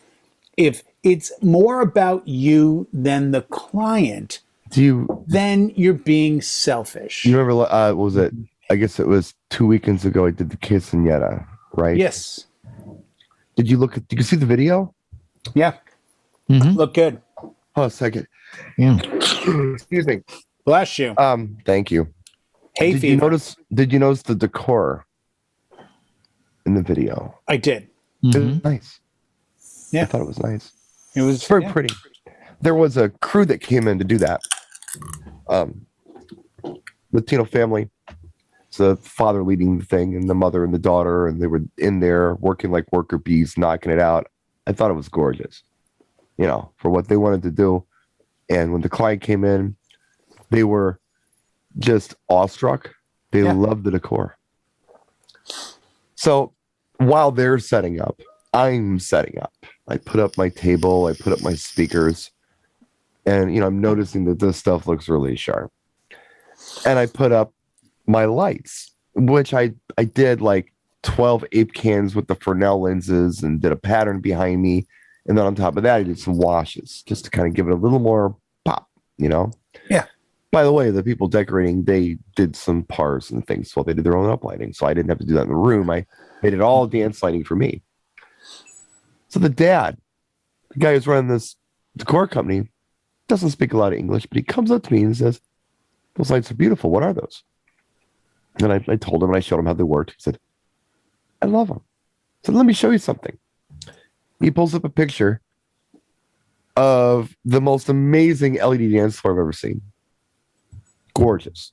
S3: if it's more about you than the client, then you're being selfish.
S1: You remember, what was it? I guess it was 2 weekends ago. I did the quinceañera, right?
S3: Yes.
S1: Did you see the video?
S3: Yeah. Mm-hmm. Look good.
S1: Oh, a second.
S2: Yeah.
S1: Excuse me.
S3: Bless you.
S1: Thank you.
S3: Hay
S1: Did
S3: fever.
S1: you notice the decor in the video?
S3: I did.
S1: It was nice.
S3: Yeah.
S1: I thought it was nice.
S3: It was
S1: It's very pretty. There was a crew that came in to do that. Latino family. It's the father leading the thing and the mother and the daughter, and they were in there working like worker bees, knocking it out. I thought it was gorgeous, for what they wanted to do. And when the client came in, they were just awestruck. They loved the decor. So while they're setting up, I'm setting up. I put up my table, I put up my speakers, and I'm noticing that this stuff looks really sharp. And I put up my lights, which I did like 12 ape cans with the Fresnel lenses and did a pattern behind me. And then on top of that, I did some washes just to kind of give it a little more pop,
S3: Yeah.
S1: By the way, the people decorating, they did some pars and things while they did their own uplighting. So I didn't have to do that in the room. I made it all dance lighting for me. So the guy who's running this decor company, doesn't speak a lot of English, but he comes up to me and says, "Those lights are beautiful. What are those?" And I told him, and I showed him how they worked. He said, "I love them." I said, "Let me show you something." He pulls up a picture of the most amazing LED dance floor I've ever seen. Gorgeous.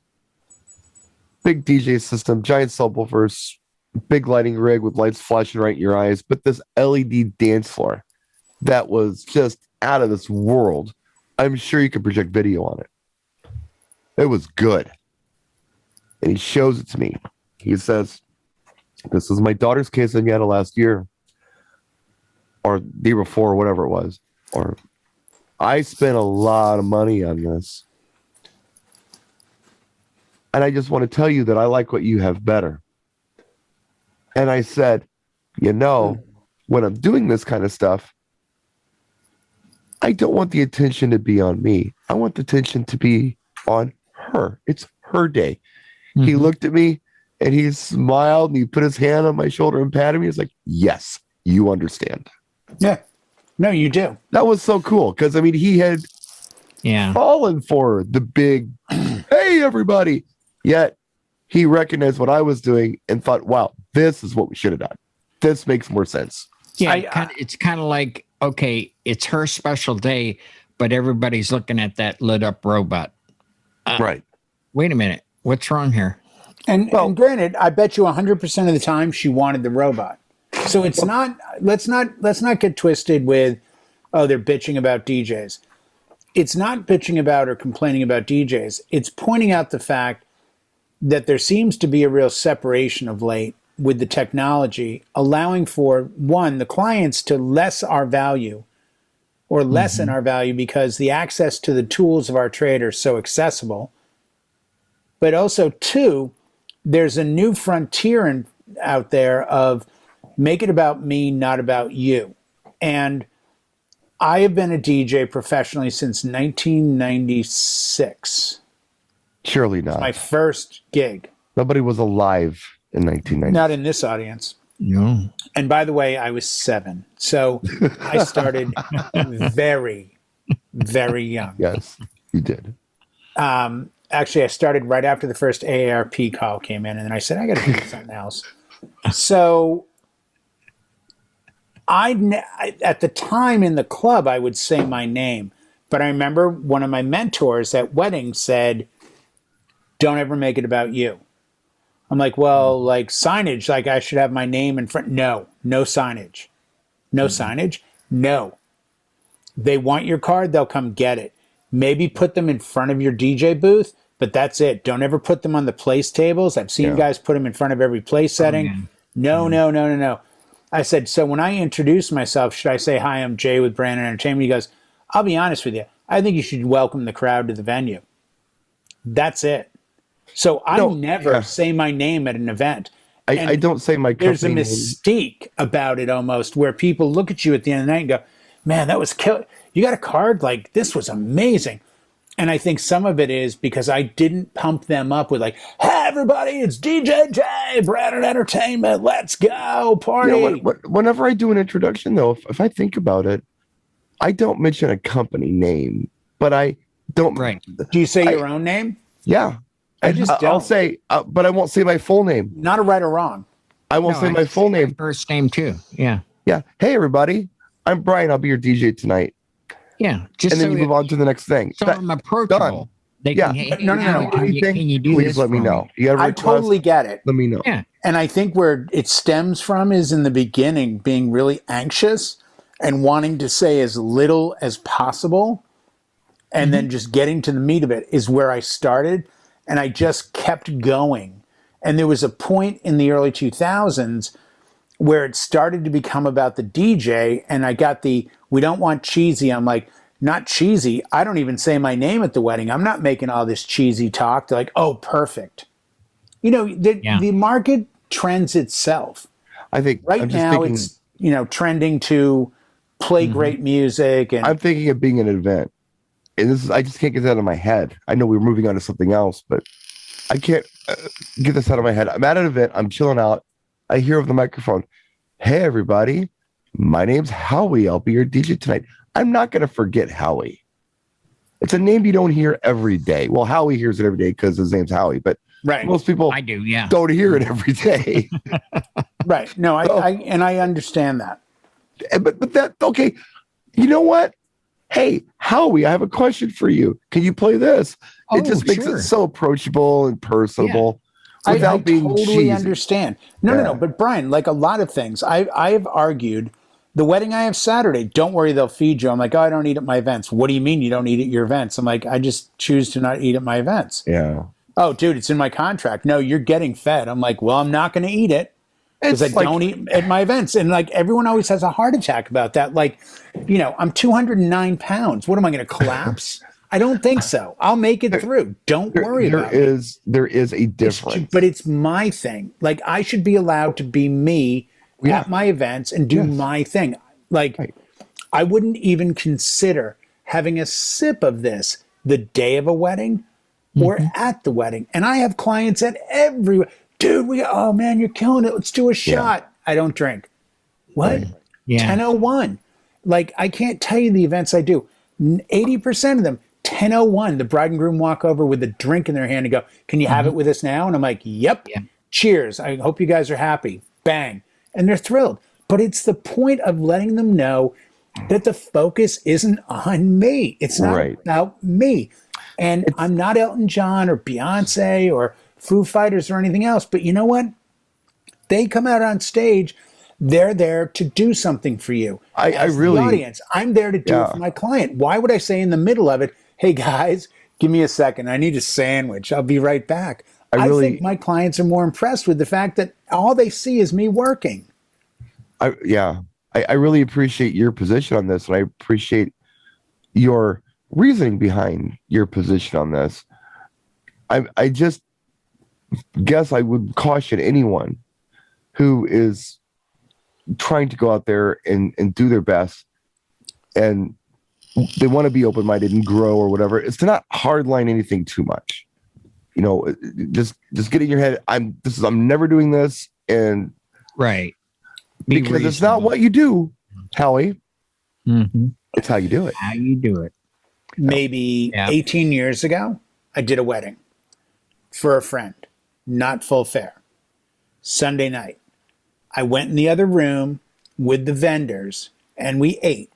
S1: Big DJ system, giant subwoofers, big lighting rig with lights flashing right in your eyes, but this LED dance floor that was just out of this world. I'm sure you could project video on it. It was good. And he shows it to me. He says, "This is my daughter's quinceañera last year, or the year before, or whatever it was. Or I spent a lot of money on this. And I just want to tell you that I like what you have better." And I said, when I'm doing this kind of stuff, I don't want the attention to be on me. I want the attention to be on her. It's her day. Mm-hmm. He looked at me and he smiled and he put his hand on my shoulder and patted me. He's like, "Yes, you understand."
S3: Yeah. No, you do.
S1: That was so cool because, he had fallen for the big, "Hey, everybody." Yet he recognized what I was doing and thought, "Wow, this is what we should have done. This makes more sense."
S2: Yeah, it's kind of like, okay, it's her special day, but everybody's looking at that lit up robot.
S1: Right.
S2: Wait a minute. What's wrong here?
S3: And granted, I bet you 100% of the time she wanted the robot. So it's not. Let's not get twisted with, they're bitching about DJs. It's not bitching about or complaining about DJs. It's pointing out the fact that there seems to be a real separation of late with the technology, allowing for, one, the clients to lessen our value because the access to the tools of our trade are so accessible. But also, two, there's a new frontier out there of make it about me, not about you. And I have been a DJ professionally since 1996.
S1: Surely not.
S3: My first gig.
S1: Nobody was alive in 1990.
S3: Not in this audience.
S2: No.
S3: And by the way, I was 7. So I started very, very young.
S1: Yes, you did.
S3: Actually, I started right after the first AARP call came in, and then I said, I got to do something else. So at the time in the club, I would say my name. But I remember one of my mentors at weddings said, "Don't ever make it about you." I'm like, well, like signage, like I should have my name in front. No signage. No signage? No. They want your card, they'll come get it. Maybe put them in front of your DJ booth, but that's it. Don't ever put them on the place tables. I've seen guys put them in front of every place setting. No. I said, so when I introduce myself, should I say, "Hi, I'm Jay with Brannan Entertainment"? He goes, "I'll be honest with you. I think you should welcome the crowd to the venue." That's it. So I never say my name at an event.
S1: I don't say my company
S3: There's a mystique about it almost where people look at you at the end of the night and go, "Man, that was killer. You got a card? Like, this was amazing." And I think some of it is because I didn't pump them up with like, "Hey, everybody, it's DJ J, Brannan Entertainment. Let's go party."
S1: Whenever I do an introduction, though, if I think about it, I don't mention a company name, but I Don't.
S2: Right.
S3: Do you say your own name?
S1: Yeah.
S3: I just
S1: I'll
S3: don't.
S1: say, but I won't say my full name.
S3: Not a right or wrong.
S1: I won't say my full name.
S2: First name too. Yeah.
S1: Yeah. Hey, everybody. I'm Brian. I'll be your DJ tonight.
S2: Yeah. Just
S1: And then
S2: so
S1: you move on to the next thing.
S2: So I'm approachable. They
S1: Yeah.
S2: can, hey,
S3: No.
S2: Howie, can you do
S1: Please
S2: this
S1: let me
S2: for
S1: know. You got a
S3: I
S1: request?
S3: totally get it.
S1: Let me know.
S2: Yeah.
S3: And I think where it stems from is in the beginning being really anxious and wanting to say as little as possible. And then just getting to the meat of it is where I started. And I just kept going. And there was a point in the early 2000s where it started to become about the DJ. And I got we don't want cheesy. I'm like, not cheesy. I don't even say my name at the wedding. I'm not making all this cheesy talk. They're like, oh, perfect. You know, the market trends itself.
S1: I think
S3: Right now it's, trending to play great music. And
S1: I'm thinking of being an event. And I just can't get that out of my head. I know we're moving on to something else, but I can't get this out of my head. I'm at an event. I'm chilling out. I hear over the microphone, hey, everybody. My name's Howie. I'll be your DJ tonight. I'm not going to forget Howie. It's a name you don't hear every day. Well, Howie hears it every day because his name's Howie, but most people
S2: I do, yeah.
S1: don't hear it every day.
S3: Right. No, I understand that.
S1: But that, okay, you know what? Hey, Howie, I have a question for you. Can you play this? It just makes it so approachable and personable without being
S3: totally
S1: cheesy.
S3: Understand. No. But Brian, like a lot of things, I've argued the wedding I have Saturday, don't worry, they'll feed you. I'm like, oh, I don't eat at my events. What do you mean you don't eat at your events? I'm like, I just choose to not eat at my events.
S1: Yeah.
S3: Oh, dude, it's in my contract. No, you're getting fed. I'm like, well, I'm not going to eat it. Because I don't eat at my events. And like everyone always has a heart attack about that. Like, I'm 209 pounds. What am I going to collapse? I don't think so. I'll make it through. Don't worry about it.
S1: There is a difference.
S3: But it's my thing. Like I should be allowed to be me at my events and do my thing. Like I wouldn't even consider having a sip of this the day of a wedding or at the wedding. And I have clients at every dude, oh man, you're killing it. Let's do a shot. I don't drink. What?
S1: Right.
S2: Yeah.
S3: 10:01. Like, I can't tell you the events I do. 80% of them, 10:01, the bride and groom walk over with a drink in their hand and go, can you have it with us now? And I'm like, yep.
S2: Yeah.
S3: Cheers. I hope you guys are happy. Bang. And they're thrilled. But it's the point of letting them know that the focus isn't on me. It's not about me. And I'm not Elton John or Beyonce or Foo Fighters or anything else. But you know what? They come out on stage. They're there to do something for you.
S1: I really,
S3: the audience. I'm there to do it for my client. Why would I say in the middle of it, hey guys, give me a second. I need a sandwich. I'll be right back. I think my clients are more impressed with the fact that all they see is me working.
S1: I really appreciate your position on this. And I appreciate your reasoning behind your position on this. I just guess I would caution anyone who is trying to go out there and do their best and they want to be open-minded and grow or whatever, is to not hardline anything too much. Just get in your head, I'm never doing this, and because it's not what you do, Howie. It's how you do it.
S2: How you do it.
S3: Maybe 18 years ago, I did a wedding for a friend, not full fare. Sunday night, I went in the other room with the vendors and we ate.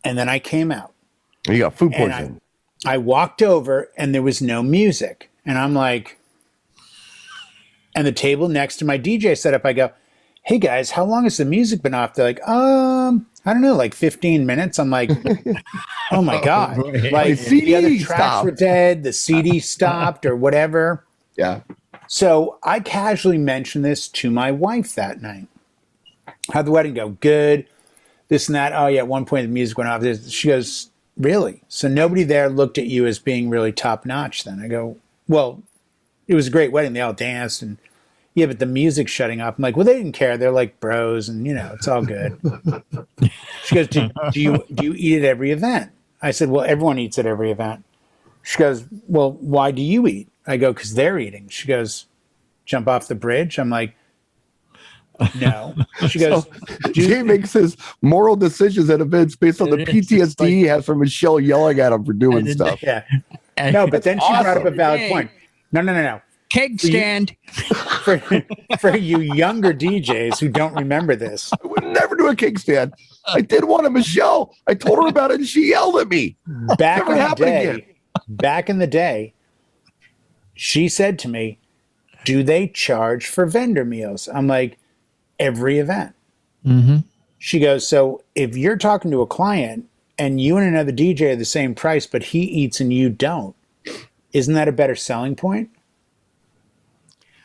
S3: And then I came out.
S1: You got food poisoning.
S3: I walked over and there was no music. And I'm like, and the table next to my DJ setup, I go, hey guys, how long has the music been off? They're like, I don't know, like 15 minutes. I'm like, oh my God. Like the other tracks were dead, the CD stopped or whatever.
S1: Yeah.
S3: So I casually mentioned this to my wife that night. How'd the wedding go? Good. This and that. Oh yeah, at one point the music went off. She goes, really? So nobody there looked at you as being really top notch then? I go, well, it was a great wedding. They all danced and yeah, but the music's shutting off. I'm like, well, they didn't care. They're like bros and it's all good. She goes, do you eat at every event? I said, well, everyone eats at every event. She goes, well, why do you eat? I go, because they're eating. She goes, jump off the bridge? I'm like, No. She goes,
S1: Jay makes his moral decisions at events based on the PTSD he has from Michelle yelling at him for doing stuff.
S3: yeah. No, but then she brought up a valid point. No.
S2: Keg stand.
S3: For you younger DJs who don't remember this.
S1: I would never do a keg stand. I did one of Michelle. I told her about it and she yelled at me.
S3: Back in the day, she said to me, do they charge for vendor meals? I'm like, every event.
S2: Mm-hmm.
S3: She goes, so if you're talking to a client and you and another DJ are the same price, but he eats and you don't, isn't that a better selling point?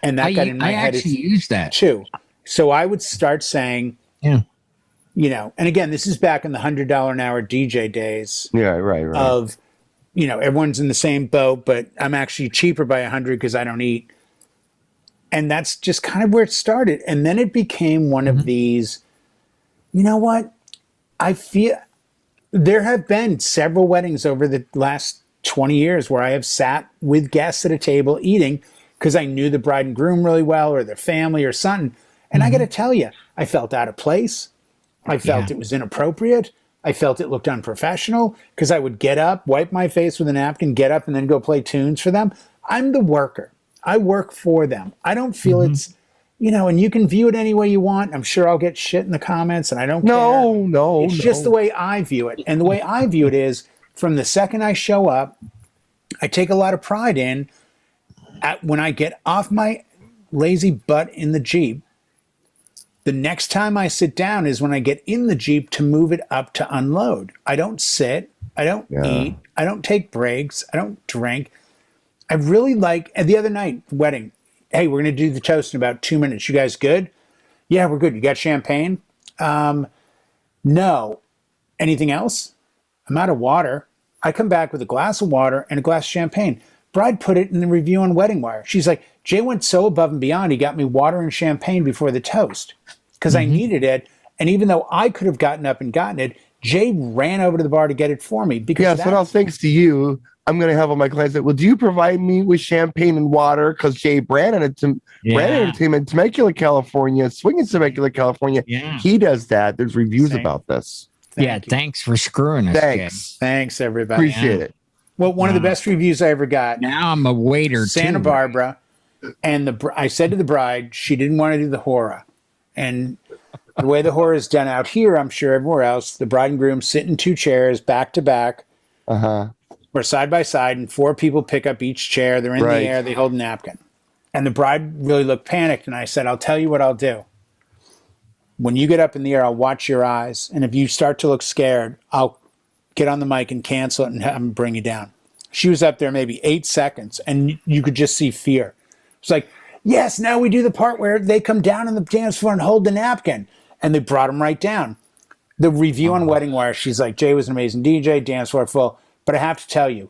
S3: And that got in my head. I
S2: actually use that
S3: too. So I would start saying,
S2: yeah,
S3: you know, and again, this is back in the $100 an hour DJ days.
S1: Yeah, right.
S3: Of, you know, everyone's in the same boat, but I'm actually cheaper by 100 because I don't eat. And that's just kind of where it started. And then it became one of these, you know what? I feel there have been several weddings over the last 20 years where I have sat with guests at a table eating because I knew the bride and groom really well or their family or something. And I got to tell you, I felt out of place. I felt it was inappropriate. I felt it looked unprofessional because I would get up, wipe my face with a napkin, get up and then go play tunes for them. I'm the worker. I work for them. I don't feel it's, you know, and you can view it any way you want. I'm sure I'll get shit in the comments and I don't care.
S1: No.
S3: It's just the way I view it. And the way I view it is from the second I show up, I take a lot of pride in when I get off my lazy butt in the Jeep. The next time I sit down is when I get in the Jeep to move it up to unload. I don't sit. I don't eat. I don't take breaks. I don't drink. I really like, and the other night, wedding, hey, we're going to do the toast in about 2 minutes. You guys good? Yeah, we're good. You got champagne? No. Anything else? I'm out of water. I come back with a glass of water and a glass of champagne. Bride put it in the review on Wedding Wire. She's like, Jay went so above and beyond. He got me water and champagne before the toast because I needed it. And even though I could have gotten up and gotten it, Jay ran over to the bar to get it for me. Because
S1: so now thanks to you, I'm going to have all my clients say, well, do you provide me with champagne and water? Because Jay Brannan at Brannan team in Temecula, California, swinging Temecula, California, he does that. There's reviews about this.
S2: Thanks for screwing us.
S3: Thanks, everybody.
S1: Appreciate it.
S3: Well, one of the best reviews I ever got.
S2: Now I'm a waiter
S3: Santa Barbara. And I said to the bride, she didn't want to do the hora. And the way the hora is done out here, I'm sure everywhere else, the bride and groom sit in two chairs back to back. Or side by side, and four people pick up each chair. They're in the air. They hold a napkin. And the bride really looked panicked. And I said, I'll tell you what I'll do. When you get up in the air, I'll watch your eyes. And if you start to look scared, I'll get on the mic and cancel it and bring you down. She was up there maybe 8 seconds, and you could just see fear. It's like, yes, now we do the part where they come down on the dance floor and hold the napkin. And they brought him right down. The review on Wedding Wire, she's like, Jay was an amazing DJ, dance floor full. But I have to tell you,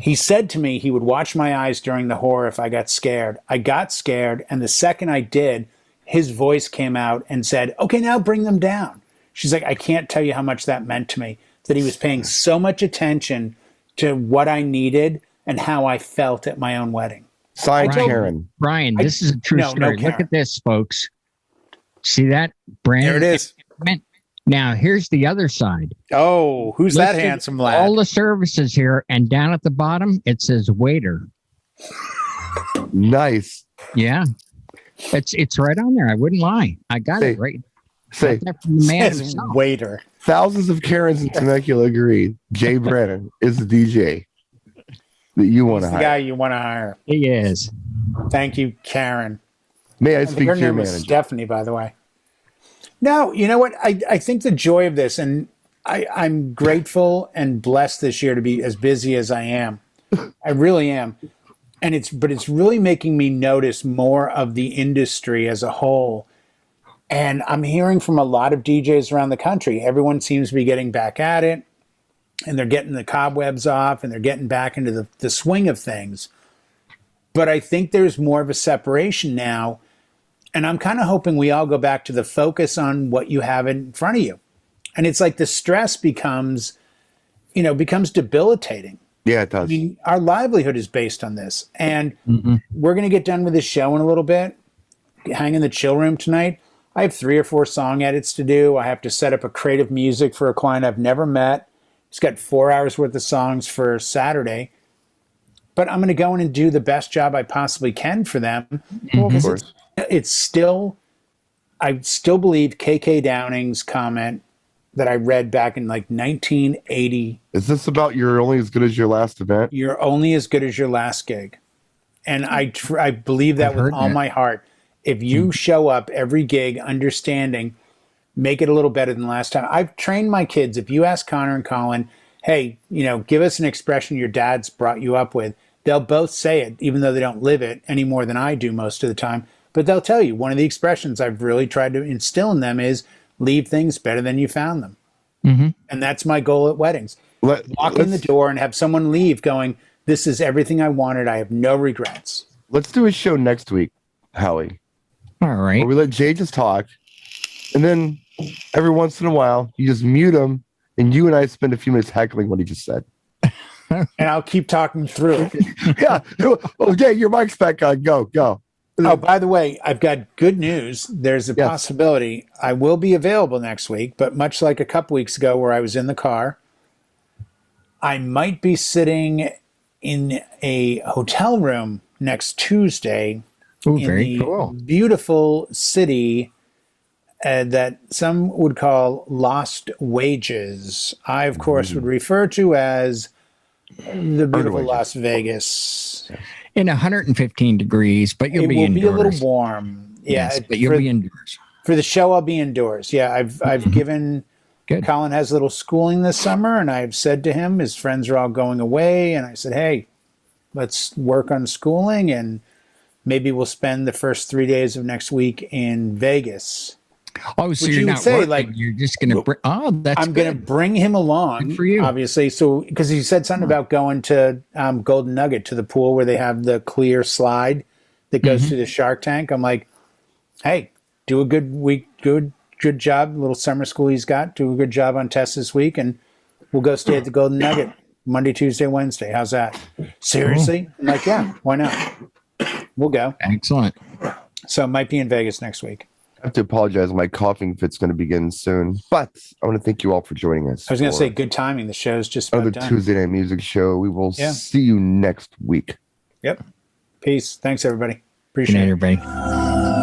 S3: he said to me he would watch my eyes during the horror if I got scared. I got scared, and the second I did, his voice came out and said, okay, now bring them down. She's like, I can't tell you how much that meant to me, that he was paying so much attention to what I needed and how I felt at my own wedding.
S1: Signed Karen.
S2: Brian, this is a true story. Look at this, folks. See that? Brannan.
S3: There it is.
S2: Now, here's the other side.
S3: Oh, who's that handsome lad?
S2: All the services here, and down at the bottom, it says waiter.
S1: Nice.
S2: Yeah. It's right on there. I wouldn't lie. I got it right.
S1: Say,
S2: from the man himself.
S3: Waiter.
S1: Thousands of Karens in Temecula agree. Jay Brannan is the DJ that you want to hire.
S3: The guy you want to hire.
S2: He is.
S3: Thank you, Karen.
S1: May I speak to your manager?
S3: Stephanie, by the way. No, you know what? I think the joy of this, and I'm grateful and blessed this year to be as busy as I am. I really am. And it's really making me notice more of the industry as a whole. And I'm hearing from a lot of DJs around the country. Everyone seems to be getting back at it, and they're getting the cobwebs off, and they're getting back into the swing of things. But I think there's more of a separation now. And I'm kind of hoping we all go back to the focus on what you have in front of you. And it's like the stress becomes debilitating.
S1: Yeah, it does.
S3: I mean, our livelihood is based on this. And we're going to get done with this show in a little bit, hang in the chill room tonight. I have 3 or 4 song edits to do. I have to set up a creative music for a client I've never met. He's got 4 hours worth of songs for Saturday. But I'm going to go in and do the best job I possibly can for them.
S1: Of course.
S3: It's still, I still believe KK Downing's comment that I read back in like 1980.
S1: Is this about you're only as good as your last event?
S3: You're only as good as your last gig. And I believe that with all my heart. If you show up every gig understanding, make it a little better than last time. I've trained my kids. If you ask Connor and Colin, hey, give us an expression your dad's brought you up with, they'll both say it, even though they don't live it any more than I do most of the time. But they'll tell you one of the expressions I've really tried to instill in them is leave things better than you found them. Mm-hmm. And that's my goal at weddings. Walk in the door and have someone leave going, this is everything I wanted. I have no regrets.
S1: Let's do a show next week, Howie.
S2: All right.
S1: Where we let Jay just talk. And then every once in a while, you just mute him. And you and I spend a few minutes heckling what he just said.
S3: And I'll keep talking through it.
S1: Yeah. Oh, Jay, your mic's back on. Go.
S3: Oh, by the way, I've got good news. There's a possibility I will be available next week, but much like a couple weeks ago where I was in the car, I might be sitting in a hotel room next Tuesday
S2: Very cool.
S3: Beautiful city that some would call Lost Wages. I, of course, would refer to as the beautiful Las Vegas.
S2: In 115 degrees, but you'll be indoors.
S3: It will be a little warm. Yeah,
S2: yes, but you'll be indoors.
S3: For the show, I'll be indoors. Yeah, I've given...
S2: Good.
S3: Colin has a little schooling this summer, and I've said to him, his friends are all going away, and I said, hey, let's work on schooling, and maybe we'll spend the first 3 days of next week in Vegas.
S2: Oh, so you're not working. You're just going to bring... Oh, that's
S3: I'm going to bring him along,
S2: good for you.
S3: Obviously. So, because he said something about going to Golden Nugget, to the pool where they have the clear slide that goes through the Shark Tank. I'm like, hey, do a good week, good job, little summer school he's got. Do a good job on tests this week, and we'll go stay at the Golden Nugget Monday, Tuesday, Wednesday. How's that? Seriously? I'm like, yeah, why not? We'll go.
S2: Excellent.
S3: So it might be in Vegas next week.
S1: I have to apologize. My coughing fit's going to begin soon. But I want to thank you all for joining us.
S3: I was going to say, good timing. The show's just about
S1: another
S3: done.
S1: Tuesday Night Music Show. We will see you next week.
S3: Yep. Peace. Thanks, everybody.
S2: Good
S3: Appreciate
S2: night,
S3: it.
S2: everybody.